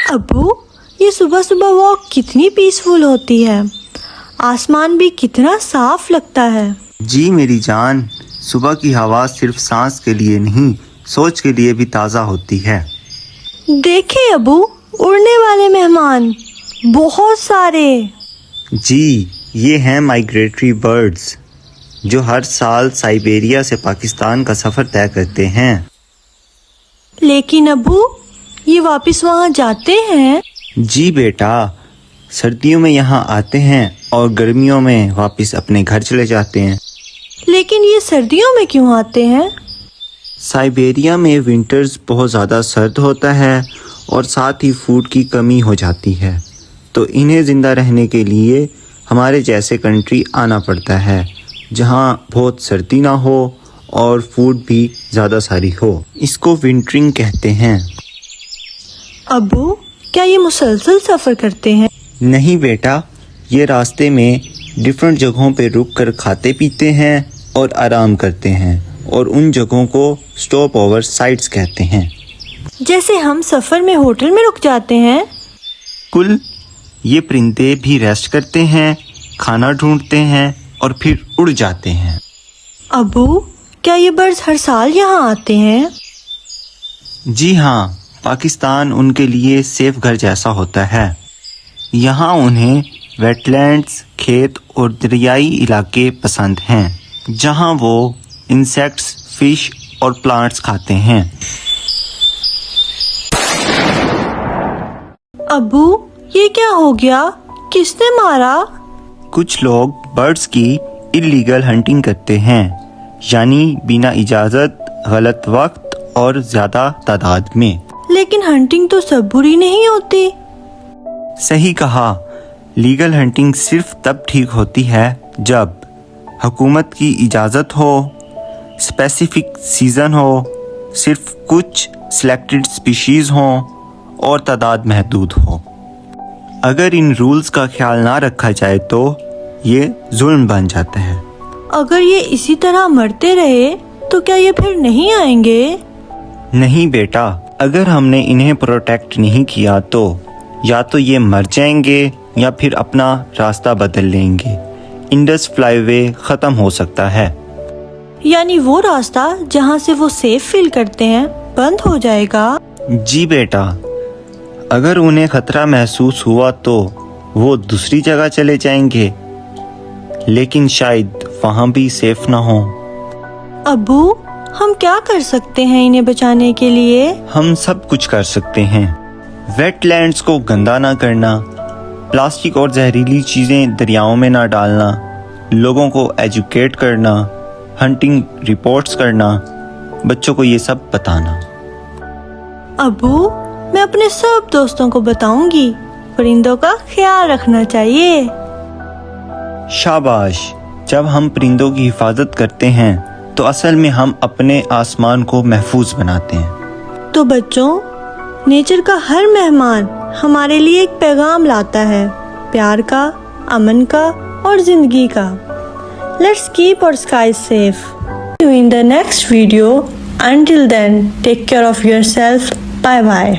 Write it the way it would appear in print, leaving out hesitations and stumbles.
ابو یہ صبح صبح واک کتنی پیسفل ہوتی ہے، آسمان بھی کتنا صاف لگتا ہے۔ جی میری جان، صبح کی ہوا صرف سانس کے لیے نہیں، سوچ کے لیے بھی تازہ ہوتی ہے۔ دیکھیں ابو، اڑنے والے مہمان بہت سارے۔ جی یہ ہیں مائیگریٹری برڈز جو ہر سال سائبیریا سے پاکستان کا سفر طے کرتے ہیں۔ لیکن ابو یہ واپس وہاں جاتے ہیں؟ جی بیٹا، سردیوں میں یہاں آتے ہیں اور گرمیوں میں واپس اپنے گھر چلے جاتے ہیں۔ لیکن یہ سردیوں میں کیوں آتے ہیں؟ سائبیریا میں ونٹرز بہت زیادہ سرد ہوتا ہے اور ساتھ ہی فوڈ کی کمی ہو جاتی ہے، تو انہیں زندہ رہنے کے لیے ہمارے جیسے کنٹری آنا پڑتا ہے جہاں بہت سردی نہ ہو اور فوڈ بھی زیادہ ساری ہو۔ اس کو ونٹرنگ کہتے ہیں۔ ابو کیا یہ مسلسل سفر کرتے ہیں؟ نہیں بیٹا، یہ راستے میں ڈفرینٹ جگہوں پہ رک کر کھاتے پیتے ہیں اور آرام کرتے ہیں، اور ان جگہوں کو سٹاپ اوور سائٹس کہتے ہیں۔ جیسے ہم سفر میں ہوٹل میں رک جاتے ہیں؟ کل یہ پرندے بھی ریسٹ کرتے ہیں، کھانا ڈھونڈتے ہیں اور پھر اڑ جاتے ہیں۔ ابو کیا یہ برڈز ہر سال یہاں آتے ہیں؟ جی ہاں، پاکستان ان کے لیے سیف گھر جیسا ہوتا ہے۔ یہاں انہیں ویٹ لینڈز، کھیت اور دریائی علاقے پسند ہیں جہاں وہ انسیکٹس، فش اور پلانٹس کھاتے ہیں۔ ابو یہ کیا ہو گیا؟ کس نے مارا؟ کچھ لوگ برڈز کی اللیگل ہنٹنگ کرتے ہیں، یعنی بنا اجازت، غلط وقت اور زیادہ تعداد میں۔ لیکن ہنٹنگ تو سب بری نہیں ہوتی۔ صحیح کہا، لیگل ہنٹنگ صرف تب ٹھیک ہوتی ہے جب حکومت کی اجازت ہو، اسپیسیفک سیزن ہو، صرف کچھ سلیکٹڈ سپیشیز ہوں اور تعداد محدود ہو۔ اگر ان رولز کا خیال نہ رکھا جائے تو یہ ظلم بن جاتا ہے۔ اگر یہ اسی طرح مرتے رہے تو کیا یہ پھر نہیں آئیں گے؟ نہیں بیٹا، اگر ہم نے انہیں پروٹیکٹ نہیں کیا تو یا تو یہ مر جائیں گے یا پھر اپنا راستہ بدل لیں گے۔ انڈس فلائی وے ختم ہو سکتا ہے۔ یعنی وہ راستہ جہاں سے وہ سیف فیل کرتے ہیں بند ہو جائے گا؟ جی بیٹا، اگر انہیں خطرہ محسوس ہوا تو وہ دوسری جگہ چلے جائیں گے، لیکن شاید وہاں بھی سیف نہ ہوں۔ ابو ہم کیا کر سکتے ہیں انہیں بچانے کے لیے؟ ہم سب کچھ کر سکتے ہیں۔ ویٹ لینڈز کو گندا نہ کرنا، پلاسٹک اور زہریلی چیزیں دریاؤں میں نہ ڈالنا، لوگوں کو ایجوکیٹ کرنا، ہنٹنگ رپورٹس کرنا، بچوں کو یہ سب بتانا۔ ابو میں اپنے سب دوستوں کو بتاؤں گی، پرندوں کا خیال رکھنا چاہیے۔ شاباش، جب ہم پرندوں کی حفاظت کرتے ہیں تو اصل میں ہم اپنے آسمان کو محفوظ بناتے ہیں۔ تو بچوں، نیچر کا ہر مہمان ہمارے لیے ایک پیغام لاتا ہے، پیار کا، امن کا اور زندگی کا۔ Let's keep our skies safe. See you in the next video. Until then, take care of yourself. Bye bye.